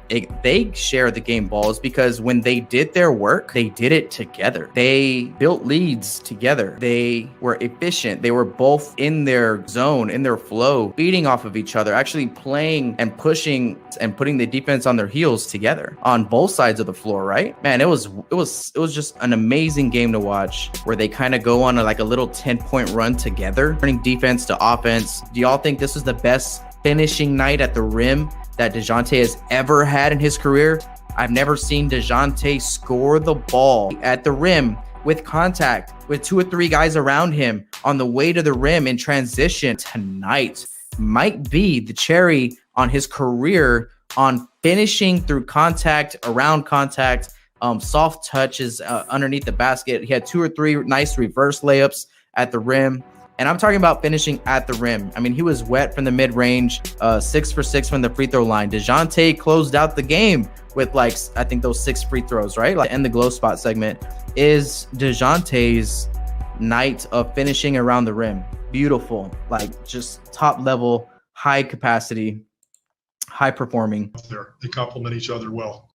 They share the game balls because when they did their work, they did it together. They built leads together. They were efficient. They were both in their zone, in their flow, feeding off of each other, actually playing and pushing and putting the defense on their heels together on both sides of the floor, right? Man, it was just an amazing game to watch, where they kind of go on a little 10-point run together, turning defense to offense. Do y'all think this is the best finishing night at the rim that DeJounte has ever had in his career? I've never seen DeJounte score the ball at the rim with contact, with 2 or 3 guys around him on the way to the rim in transition. Tonight might be the cherry on his career on finishing through contact, around contact, soft touches underneath the basket. He had 2 or 3 nice reverse layups at the rim. And I'm talking about finishing at the rim. I mean, he was wet from the mid-range, 6 for 6 from the free throw line. DeJounte closed out the game with I think those 6 free throws, right? And the glow spot segment is DeJounte's night of finishing around the rim. Beautiful, just top level, high capacity, high performing.
They complement each other well.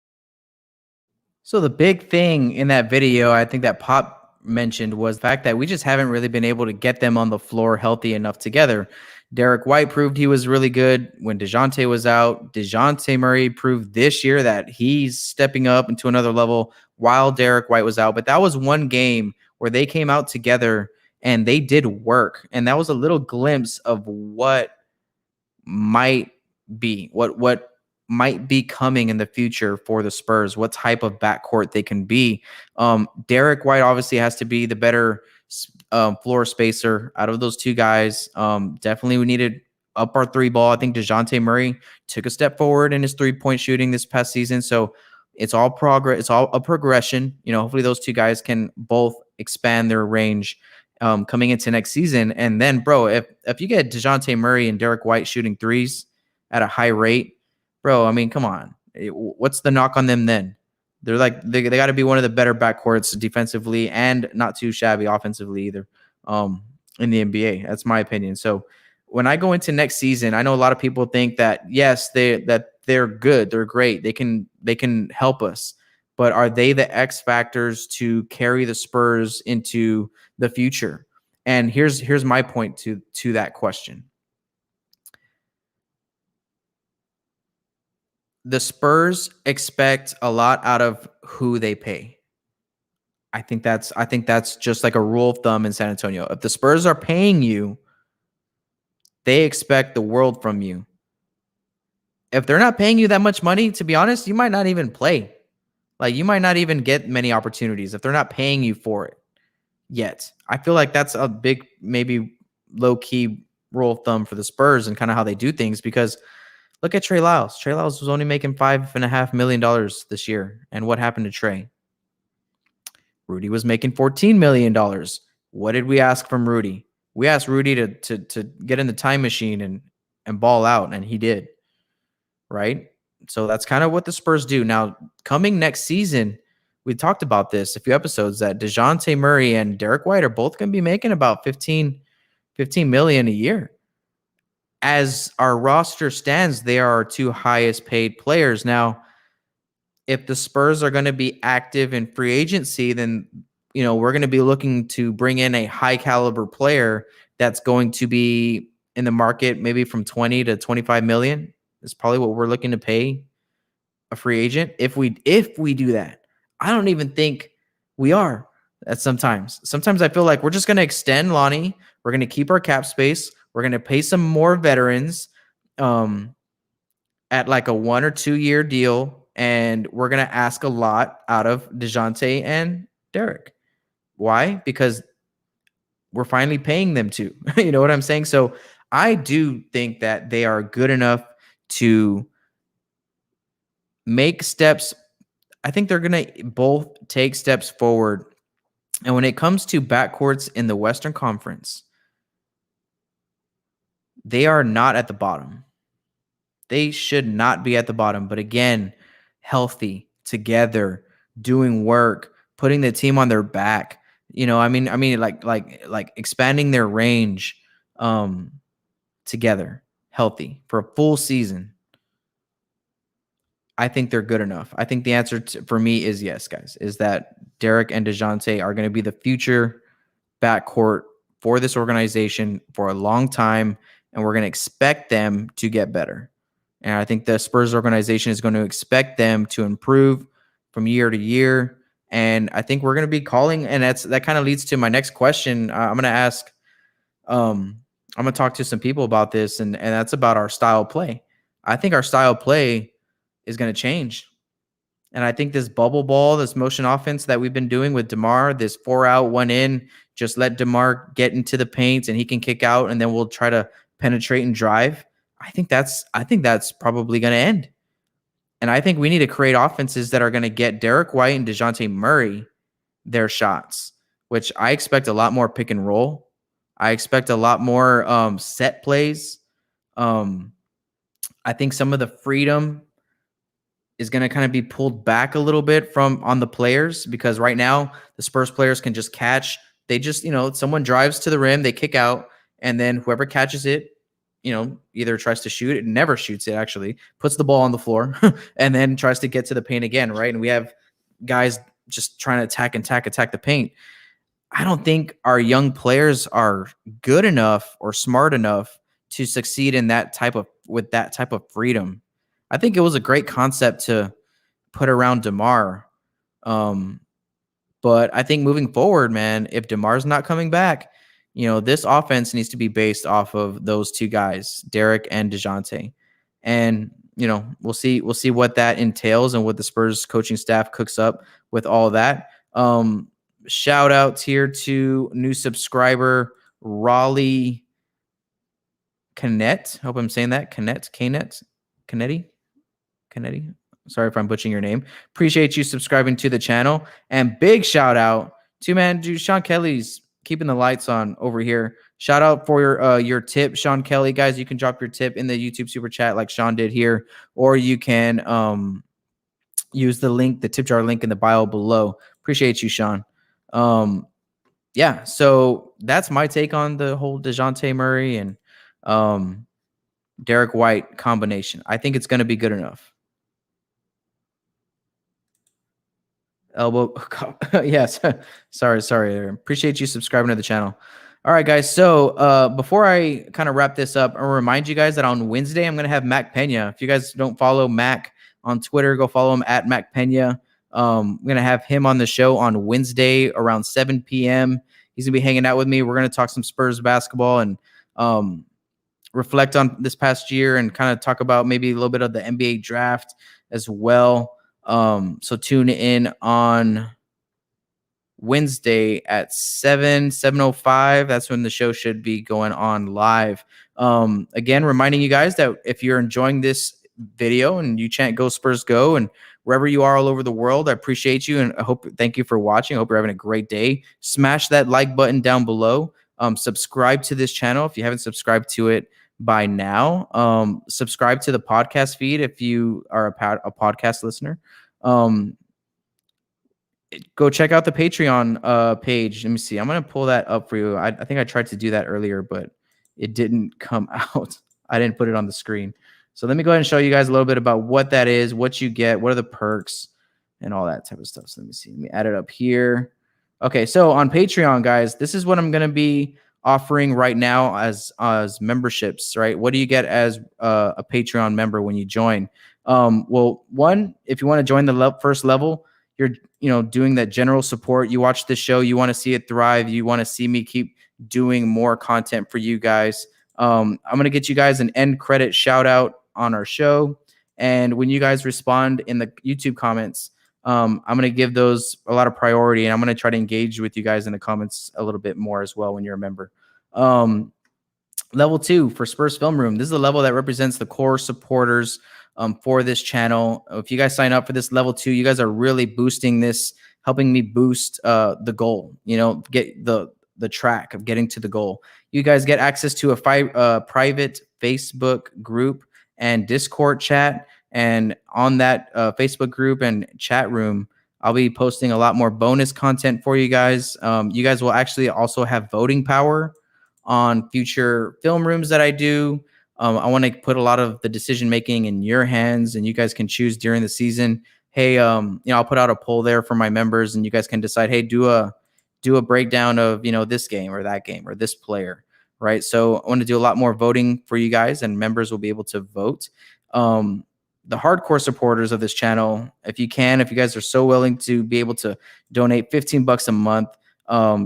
So the big thing in that video, I think that Pop mentioned, was the fact that we just haven't really been able to get them on the floor healthy enough together. Derrick White proved he was really good when DeJounte was out. DeJounte Murray proved this year that he's stepping up into another level while Derrick White was out. But that was one game where they came out together and they did work. And that was a little glimpse of what might be, what might be coming in the future for the Spurs, what type of backcourt they can be. Derrick White obviously has to be the better floor spacer out of those two guys. Definitely we needed up our 3 ball. I think DeJounte Murray took a step forward in his 3-point shooting this past season. So it's all progress. It's all a progression. Hopefully those two guys can both expand their range coming into next season. And then, bro, if you get DeJounte Murray and Derrick White shooting 3s at a high rate, bro, I mean, come on. What's the knock on them then? They're they got to be one of the better backcourts defensively and not too shabby offensively either in the NBA. That's my opinion. So when I go into next season, I know a lot of people think that, yes, they're good. They're great. They can help us. But are they the X factors to carry the Spurs into the future? And here's my point to that question. The Spurs expect a lot out of who they pay. I think that's just like a rule of thumb in San Antonio. If the Spurs are paying you, they expect the world from you. If they're not paying you that much money, to be honest, you might not even play. You might not even get many opportunities if they're not paying you for it yet. I feel like that's a big, maybe low-key rule of thumb for the Spurs and kind of how they do things, because look at Trey Lyles. Trey Lyles was only making $5.5 million this year. And what happened to Trey? Rudy was making $14 million. What did we ask from Rudy? We asked Rudy to get in the time machine and ball out, and he did. Right? So that's kind of what the Spurs do. Now, coming next season, we talked about this a few episodes, that DeJounte Murray and Derrick White are both going to be making about $15 million a year. As our roster stands, they are our 2 highest paid players. Now, if the Spurs are going to be active in free agency, then, we're going to be looking to bring in a high caliber player that's going to be in the market, maybe from 20 to 25 million. Is probably what we're looking to pay a free agent. If we do that, I don't even think we are. Sometimes I feel like we're just going to extend Lonnie. We're going to keep our cap space. We're going to pay some more veterans at at like a 1 or 2 year deal, and we're going to ask a lot out of DeJounte and Derrick. Why? Because we're finally paying them to. You know what I'm saying? So I do think that they are good enough to make steps. I think they're going to both take steps forward. And when it comes to backcourts in the Western Conference, they are not at the bottom. They should not be at the bottom. But again, healthy, together, doing work, putting the team on their back. You know, I mean, like expanding their range, together, healthy for a full season. I think they're good enough. I think the answer for me is yes, guys, is that Derrick and DeJounte are going to be the future backcourt for this organization for a long time, and we're going to expect them to get better. And I think the Spurs organization is going to expect them to improve from year to year. And I think we're going to be calling, and that kind of leads to my next question. I'm going to ask, I'm going to talk to some people about this, and that's about our style of play. I think our style of play is going to change. And I think this bubble ball, this motion offense that we've been doing with DeMar, this 4 out, 1 in, just let DeMar get into the paint and he can kick out, and then we'll try to penetrate and drive. I think that's probably going to end. And I think we need to create offenses that are going to get Derrick White and DeJounte Murray their shots, which I expect a lot more pick and roll. I expect a lot more set plays. I think some of the freedom is going to kind of be pulled back a little bit on the players, because right now the Spurs players can just catch. They just, someone drives to the rim, they kick out, and then whoever catches it, either tries to shoot it, never shoots it actually, puts the ball on the floor, and then tries to get to the paint again, right? And we have guys just trying to attack the paint. I don't think our young players are good enough or smart enough to succeed in with that type of freedom. I think it was a great concept to put around DeMar. But I think moving forward, man, if DeMar's not coming back, this offense needs to be based off of those two guys, Derrick and DeJounte. And, we'll see what that entails and what the Spurs coaching staff cooks up with all of that. Shout outs here to new subscriber, Raleigh Canet. Hope I'm saying that. Canetti. Sorry if I'm butchering your name. Appreciate you subscribing to the channel. And big shout out to Sean Kelly's keeping the lights on over here. Shout out for your tip, Sean Kelly. Guys, you can drop your tip in the YouTube super chat like Sean did here, or you can use the tip jar link in the bio below. Appreciate you, Sean. Yeah, so that's my take on the whole DeJounte Murray and Derrick White combination. I think it's going to be good enough. Elbow. Yes. Sorry. Appreciate you subscribing to the channel. All right, guys. So before I kind of wrap this up, I'll remind you guys that on Wednesday, I'm going to have Mac Pena. If you guys don't follow Mac on Twitter, go follow him at Mac Pena. I'm going to have him on the show on Wednesday around 7 p.m. He's going to be hanging out with me. We're going to talk some Spurs basketball and reflect on this past year and kind of talk about maybe a little bit of the NBA draft as well. So tune in on Wednesday at 7:05. That's when the show should be going on live. Again, reminding you guys that if you're enjoying this video and you chant "Go Spurs Go" and wherever you are all over the world, I appreciate you and thank you for watching. I hope you're having a great day. Smash that like button down below. Subscribe to this channel if you haven't subscribed to it by now. Subscribe to the podcast feed if you are a podcast listener. Go check out the Patreon page. Let me see. I'm going to pull that up for you. I think I tried to do that earlier, but it didn't come out. I didn't put it on the screen. So let me go ahead and show you guys a little bit about what that is, what you get, what are the perks, and all that type of stuff. So let me see. Let me add it up here. Okay, so on Patreon, guys, this is what I'm going to be offering right now as memberships, right? What do you get as a Patreon member when you join? Well, one, if you want to join the first level, you're doing that general support. You watch the show, you want to see it thrive, you want to see me keep doing more content for you guys. I'm going to get you guys an end credit shout out on our show. And when you guys respond in the YouTube comments, I'm going to give those a lot of priority, and I'm going to try to engage with you guys in the comments a little bit more as well when you're a member. Level 2 for Spurs Film Room. This is the level that represents the core supporters for this channel. If you guys sign up for this level 2, you guys are really boosting this, helping me boost the goal, get the track of getting to the goal. You guys get access to a private Facebook group and Discord chat. And on that Facebook group and chat room, I'll be posting a lot more bonus content for you guys. You guys will actually also have voting power on future film rooms that I do. I want to put a lot of the decision making in your hands, and you guys can choose during the season. Hey, I'll put out a poll there for my members, and you guys can decide, hey, do a breakdown of this game or that game or this player, right? So I want to do a lot more voting for you guys, and members will be able to vote. The hardcore supporters of this channel, if you guys are so willing to be able to donate $15 a month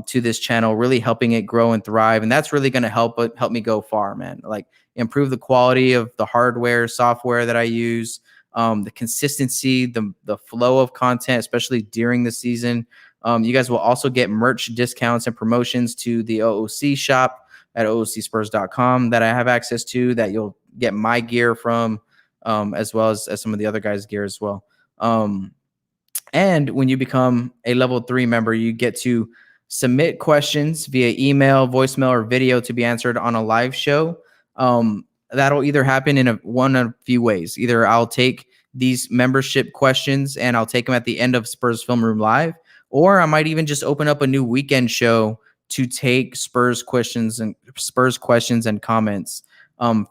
to this channel, really helping it grow and thrive. And that's really going to help me go far, man. Like, improve the quality of the hardware, software that I use, the consistency, the flow of content, especially during the season. You guys will also get merch discounts and promotions to the OOC shop at oocspurs.com that I have access to, that you'll get my gear from, as well as some of the other guys' gear as well. And when you become a level 3 member, you get to submit questions via email, voicemail, or video to be answered on a live show. That'll either happen in one of a few ways. Either I'll take these membership questions and I'll take them at the end of Spurs Film Room Live, or I might even just open up a new weekend show to take Spurs questions and comments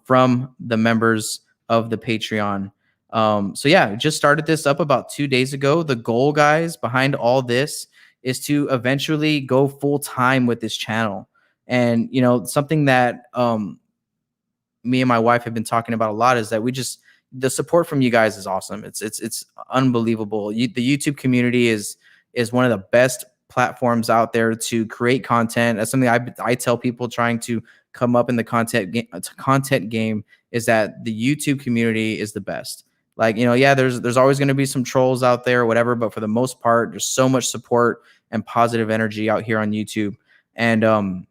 from the members of the Patreon. So yeah, just started this up about 2 days ago. The goal, guys, behind all this is to eventually go full time with this channel. And something that me and my wife have been talking about a lot is that the support from you guys is awesome. It's unbelievable. The YouTube community is one of the best platforms out there to create content. That's something I tell people trying to come up in the content game, is that the YouTube community is the best. Like, there's always going to be some trolls out there or whatever, but for the most part, there's so much support and positive energy out here on YouTube. And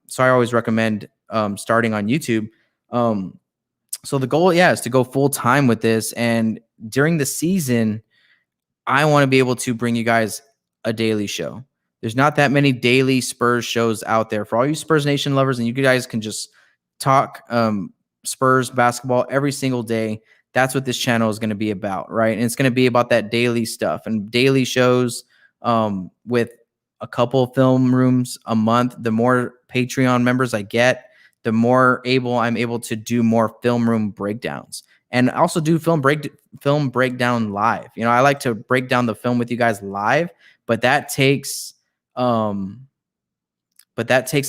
so I always recommend starting on YouTube. So the goal, is to go full time with this. And during the season, I want to be able to bring you guys a daily show. There's not that many daily Spurs shows out there for all you Spurs Nation lovers, and you guys can just talk Spurs basketball every single day. That's what this channel is going to be about, right? And it's going to be about that daily stuff and daily shows with a couple of film rooms a month. The more Patreon members I get, the more I'm able to do more film room breakdowns, and also do film breakdown live. I like to break down the film with you guys live, but that takes a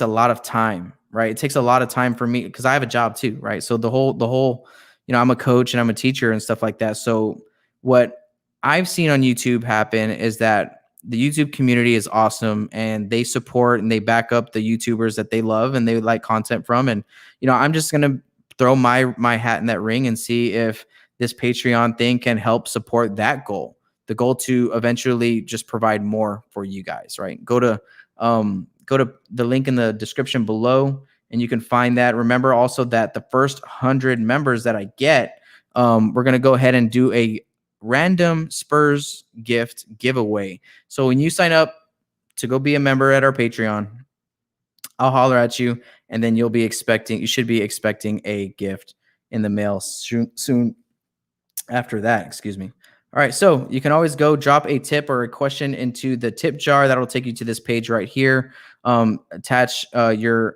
lot of time, right? It takes a lot of time for me because I have a job too, right? So the whole, I'm a coach and I'm a teacher and stuff like that. So what I've seen on YouTube happen is that the YouTube community is awesome, and they support and they back up the YouTubers that they love and they like content from. And, I'm just going to throw my hat in that ring and see if this Patreon thing can help support that goal. The goal to eventually just provide more for you guys, right? Go to the link in the description below, and you can find that. Remember also that the first 100 members that I get, we're going to go ahead and do a random Spurs gift giveaway. So when you sign up to go be a member at our Patreon, I'll holler at you, and then you should be expecting a gift in the mail soon after that. Excuse me. All right, so you can always go drop a tip or a question into the tip jar. That'll take you to this page right here. Attach your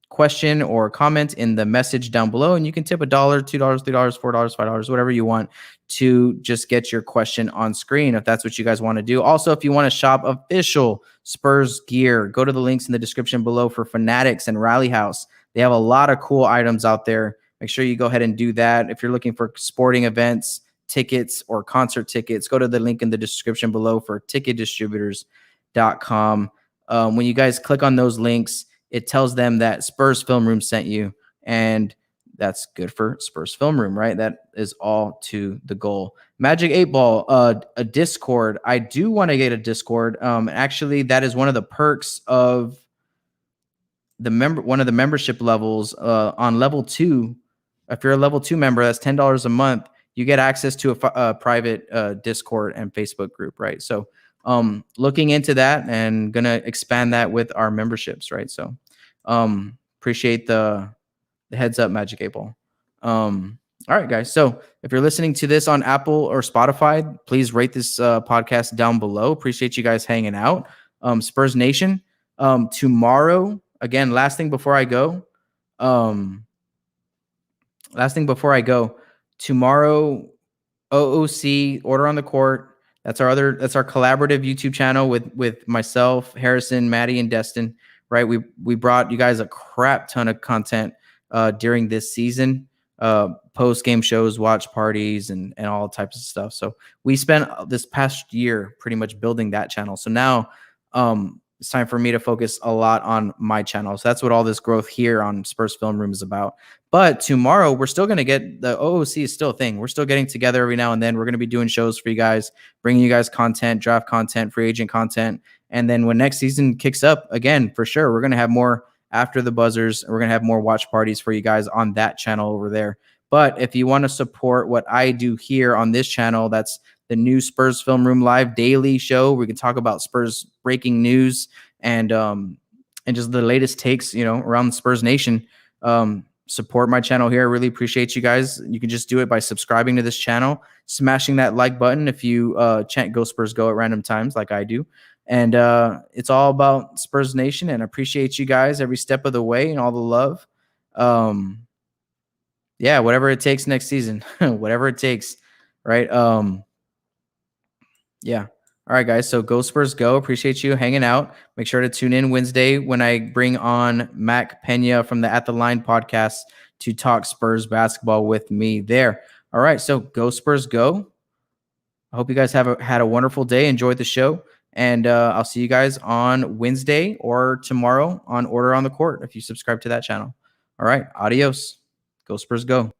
question or comment in the message down below, and you can tip $1, $2, $3, $4, $5, whatever you want, to just get your question on screen if that's what you guys want to do. Also, if you want to shop official Spurs gear, go to the links in the description below for Fanatics and Rally House. They have a lot of cool items out there. Make sure you go ahead and do that. If you're looking for sporting events, tickets, or concert tickets, go to the link in the description below for ticketdistributors.com. When you guys click on those links, it tells them that Spurs Film Room sent you, and that's good for Spurs Film Room, right? That is all to the goal. Magic 8 Ball, a Discord. I do want to get a Discord. Actually, that is one of the perks of one of the membership levels on level 2. If you're a level 2 member, that's $10 a month. You get access to a private Discord and Facebook group, right? So looking into that and gonna expand that with our memberships, right? So appreciate the heads up, Magic 8 Ball. All right, guys. So if you're listening to this on Apple or Spotify, please rate this podcast down below. Appreciate you guys hanging out. Spurs Nation, tomorrow, again, last thing before I go, tomorrow, OOC, Order on the Court. That's our collaborative YouTube channel with myself, Harrison, Maddie, and Destin, right? We brought you guys a crap ton of content during this season, post-game shows, watch parties, and all types of stuff. So we spent this past year pretty much building that channel. So now it's time for me to focus a lot on my channel. So that's what all this growth here on Spurs Film Room is about. But tomorrow, we're still going to get the OOC is still a thing. We're still getting together every now and then. We're going to be doing shows for you guys, bringing you guys content, draft content, free agent content. And then when next season kicks up, again, for sure, we're going to have more after the buzzers. We're going to have more watch parties for you guys on that channel over there. But if you want to support what I do here on this channel, that's the new Spurs Film Room Live daily show. We can talk about Spurs breaking news and just the latest takes, around the Spurs Nation. Support my channel here. I really appreciate you guys. You can just do it by subscribing to this channel, smashing that like button if you chant Go Spurs Go at random times like I do. And it's all about Spurs Nation, and I appreciate you guys every step of the way and all the love. Yeah, whatever it takes next season, whatever it takes, right? Yeah. All right, guys. So Go Spurs Go. Appreciate you hanging out. Make sure to tune in Wednesday when I bring on Mac Pena from the At the Line podcast to talk Spurs basketball with me there. All right. So Go Spurs Go. I hope you guys had a wonderful day. Enjoyed the show. And I'll see you guys on Wednesday or tomorrow on Order on the Court if you subscribe to that channel. All right. Adios. Go Spurs Go.